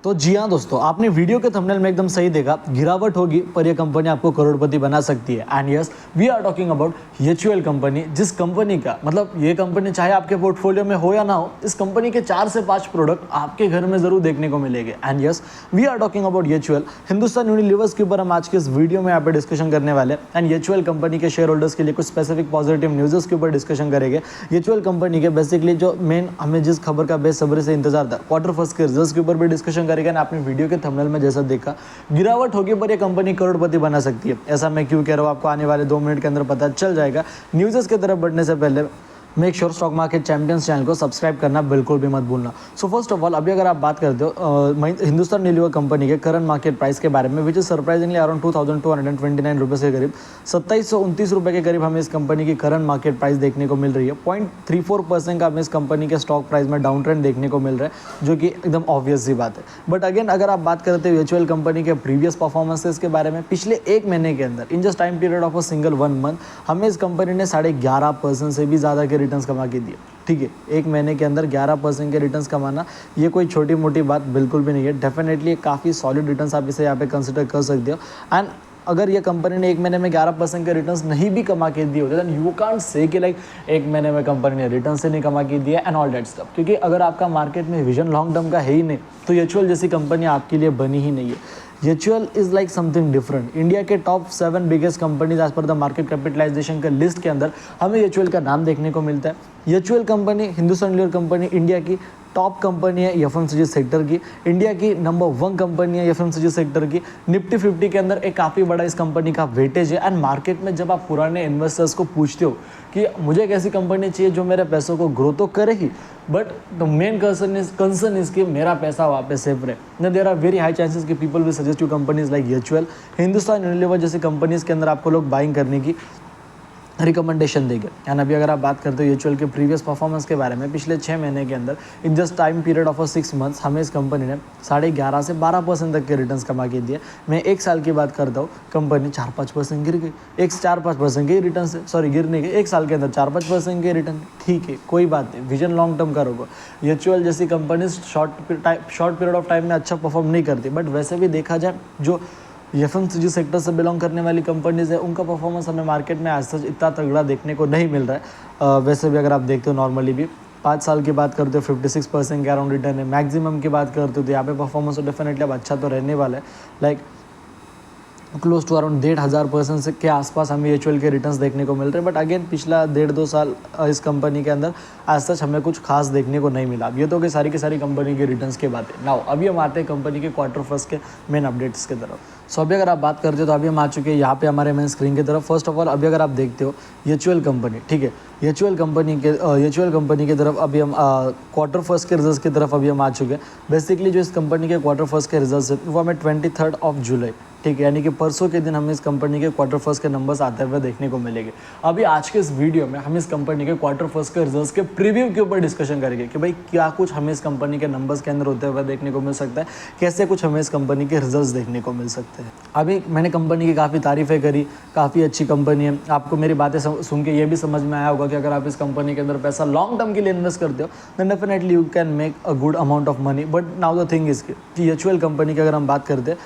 तो जी हाँ दोस्तों, आपने वीडियो के थंबनेल में एकदम सही देखा, गिरावट होगी पर यह कंपनी आपको करोड़पति बना सकती है। And yes, we are talking about HUL company, जिस कंपनी का मतलब ये कंपनी चाहे आपके पोर्टफोलियो में हो या ना हो, इस कंपनी के 4 से 5 प्रोडक्ट आपके घर में जरूर देखने को मिलेंगे। And yes, we are talking about HUL, Hindustan Unilevers के ऊपर हम आज के इस वीडियो में यहाँ पे डिस्कशन करने वाले हैं। एंड एचयूएल कंपनी के शेयर होल्डर्स के लिए कुछ स्पेसिफिक पॉजिटिव न्यूज़ के ऊपर डिस्कशन करेंगे। एचयूएल कंपनी के बेसिकली जो मेन हमें जिस खबर का बेसब्री से इंतजार था, क्वार्टर फर्स्ट के रिजल्ट्स के ऊपर भी डिस्कशन करेंगे। आपने वीडियो के थंबनेल में जैसा देखा, गिरावट होगी पर यह कंपनी करोड़पति बना सकती है। ऐसा मैं क्यों कह रहा हूँ, आपको आने वाले 2 मिनट के अंदर पता चल जाएगा। न्यूज़ की तरफ बढ़ने से पहले make sure stock market champions channel को सब्सक्राइब करना बिल्कुल भी मत भूलना। सो फर्स्ट ऑफ ऑल, अभी अगर आप बात करते हो हिंदुस्तान यूनिलीवर कंपनी के करंट मार्केट प्राइस के बारे में, विच इज सरप्राइजिंगली अराउंड 2229 रुपये के करीब, 2729 रुपये के करीब हमें इस कंपनी की करंट मार्केट प्राइस देखने को मिल रही है। 0.34% का हमें इस कंपनी के स्टॉक प्राइस में डाउन ट्रेंड देखने को मिल रहा है, जो कि एकदम ऑब्वियस सी बात है। बट अगेन, अगर आप बात करते हो एचयूएल कंपनी के प्रीवियस परफॉर्मेंसेस के बारे में, पिछले 1 महीने के अंदर, in just time period of a single 1 month, हमें इस कंपनी ने 11.5% से भी ज़्यादा के रिटर्न्स कमा के दिए। ठीक है, 1 महीने के अंदर 11% के रिटर्न्स कमाना ये कोई छोटी मोटी बात बिल्कुल भी नहीं है। डेफिनेटली काफ़ी सॉलिड रिटर्न्स आप इसे यहाँ पे कंसिडर कर सकते हो। एंड अगर ये कंपनी ने 1 महीने में 11% के रिटर्न्स नहीं भी कमा के दिए होते, देन यू कांट से कि लाइक 1 महीने में कंपनी ने रिटर्न से नहीं कमा के दिया एंड ऑल दैट स्टफ। क्योंकि अगर आपका मार्केट में विजन लॉन्ग टर्म का है ही नहीं, तो एचयूएल जैसी कंपनी आपके लिए बनी ही नहीं है। HUL is like something different. India के top 7 biggest companies as per the market capitalisation के लिस्ट के अंदर हमें एचयूएल का नाम देखने को मिलता है। HUL company, Hindustan Unilever company, India की टॉप कंपनी है एफएमसीजी सेक्टर की, इंडिया की नंबर 1 कंपनी है एफएमसीजी सेक्टर की। निफ्टी 50 के अंदर एक काफ़ी बड़ा इस कंपनी का वेटेज है। एंड मार्केट में जब आप पुराने इन्वेस्टर्स को पूछते हो कि मुझे एक ऐसी कंपनी चाहिए जो मेरे पैसों को ग्रो तो करे ही, but the main concern is कि मेरा पैसा वहाँ पे सेफ रहे, there are very high chances कि people will suggest you companies like HUL, Hindustan Unilever जैसी कंपनीज के अंदर आपको लोग बाइंग करने की रिकमेंडेशन देंगे। एंड अभी अगर आप बात करते हो एचयूएल के प्रीवियस परफॉर्मेंस के बारे में, पिछले 6 महीने के अंदर, in just time period of 6 months, हमें इस कंपनी ने 11.5 से 12% तक के रिटर्न्स कमा के दिए। मैं 1 साल की बात करता हूँ, कंपनी 4-5% गिर गई। 4-5% के रिटर्न से, सॉरी गिरने के 1 साल के अंदर 4-5% के रिटर्न, ठीक है, कोई बात नहीं, विजन लॉन्ग टर्म का होगा। एचयूएल जैसी company short period of time में अच्छा परफॉर्म नहीं करती, बट वैसे भी देखा जाए जो एफएमसीजी सेक्टर से बिलोंग करने वाली कंपनीज है, उनका परफॉर्मेंस हमें मार्केट में आज तक इतना तगड़ा देखने को नहीं मिल रहा है। वैसे भी अगर आप देखते हो नॉर्मली भी 5 साल की बात करते हो 56% के अराउंड रिटर्न है। मैक्सिमम की बात करते हो तो यहाँ पे परफॉर्मेंस तो डेफिनेटली अब अच्छा तो रहने वाला है, लाइक क्लोज टू अराउंड 1,500% से के आसपास हमें एचयूएल के रिटर्न्स देखने को मिल रहे हैं। बट अगेन, पिछला 1.5-2 साल इस कंपनी के अंदर आज तक हमें कुछ खास देखने को नहीं मिला। अब ये तो कि सारी की सारी कंपनी के रिटर्न्स की बात है। नाउ अभी हम आते हैं कंपनी के क्वार्टर फर्स्ट के मेन अपडेट्स की तरफ। सो अभी अगर आप बात करते हो तो अभी हम आ चुके हैं यहाँ पे हमारे मेन स्क्रीन की तरफ। फर्स्ट ऑफ ऑल, अभी अगर आप देखते हो एचयूएल कंपनी, ठीक है, एचयूएल कंपनी की तरफ अभी हम क्वार्टर फर्स्ट के रिजल्ट्स की तरफ अभी हम आ चुके हैं। बेसिकली जो इस कंपनी के क्वार्टर फर्स्ट के रिजल्ट्स है वो हमें 23 जुलाई, ठीक है, यानी कि परसों के दिन हमें इस कंपनी के क्वार्टर फर्स्ट के नंबर्स आते हुए देखने को मिलेंगे। अभी आज के इस वीडियो में हम इस कंपनी के क्वार्टर फर्स्ट के रिजल्ट्स के प्रीव्यू के ऊपर डिस्कशन करेंगे कि भाई क्या कुछ हमें इस कंपनी के नंबर्स के अंदर होते हुए देखने को मिल सकता है, कैसे कुछ हमें इस कंपनी के रिजल्ट्स देखने को मिल सकते हैं। अभी मैंने कंपनी की काफ़ी तारीफ़ें करी, काफ़ी अच्छी कंपनी है। आपको मेरी बातें सुन के ये भी समझ में आया होगा कि अगर आप इस कंपनी के अंदर पैसा लॉन्ग टर्म के लिए इन्वेस्ट करते हो, then definitely you can make a good amount of money. But now the thing is कि एचयूएल कंपनी की अगर हम बात करते हैं,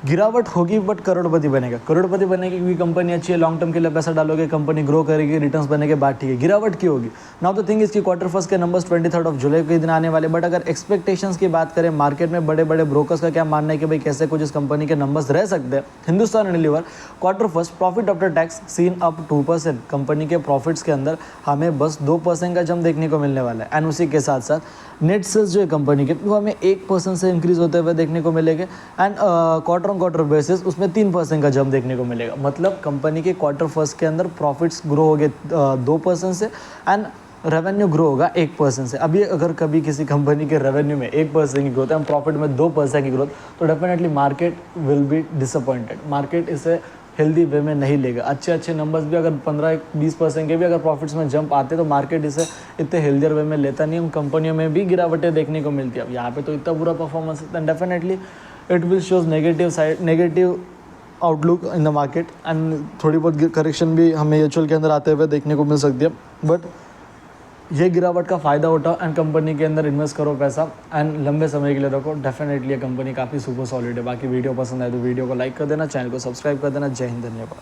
गिरावट होगी बट करोड़पति बनेगा। करोड़पति बनेगी क्योंकि कंपनी अच्छी है, लॉन्ग टर्म के लिए पैसा डालोगे, कंपनी ग्रो करेगी, रिटर्न्स बनने के बाद, ठीक है। गिरावट क्यों होगी? नाउ द थिंग इसकी क्वार्टर फर्स्ट के नंबर्स 23 जुलाई के दिन आने वाले। बट अगर एक्सपेक्टेशंस की बात करें, मार्केट में बड़े बड़े ब्रोकर्स का क्या मानना है कि भाई कैसे कुछ इस कंपनी के नंबर्स रह सकते हैं। Hindustan Unilever quarter first profit after tax seen up 2%। कंपनी के प्रॉफिट्स के अंदर हमें बस 2% का जंप देखने को मिलने वाला है। एंड उसी के साथ साथ नेट सेल्स जो है कंपनी के, वो हमें 1% से इंक्रीज होते हुए देखने को मिलेंगे। And quarter on quarter basis उसमें 3% का जंप देखने को मिलेगा। मतलब कंपनी के क्वार्टर फर्स्ट के अंदर प्रॉफिट्स ग्रो हो गए 2% से, एंड रेवेन्यू ग्रो होगा 1% से। अभी अगर कभी किसी कंपनी के रेवेन्यू में 1% की ग्रोथ है, प्रॉफिट में 2% की ग्रोथ, तो definitely market will be disappointed. Market इसे हेल्दी वे में नहीं लेगा। अच्छे नंबर्स भी अगर 15-20% के भी अगर प्रॉफिट्स में जंप आते तो मार्केट इसे इतने हेल्दियर वे में लेता नहीं। उन कंपनियों में भी गिरावटें देखने को मिलती है। अब यहाँ पे तो इतना बुरा परफॉर्मेंस है, definitely it will shows negative outlook in the market. And थोड़ी बहुत करेक्शन भी हमें एचयूएल के अंदर आते हुए देखने को मिल सकती है। बट ये गिरावट का फ़ायदा उठाओ एंड कंपनी के अंदर इन्वेस्ट करो पैसा एंड लंबे समय के लिए रखो। डेफिनेटली ये कंपनी काफ़ी सुपर सॉलिड है। बाकी वीडियो पसंद आए तो वीडियो को लाइक कर देना, चैनल को सब्सक्राइब कर देना। जय हिंद, धन्यवाद।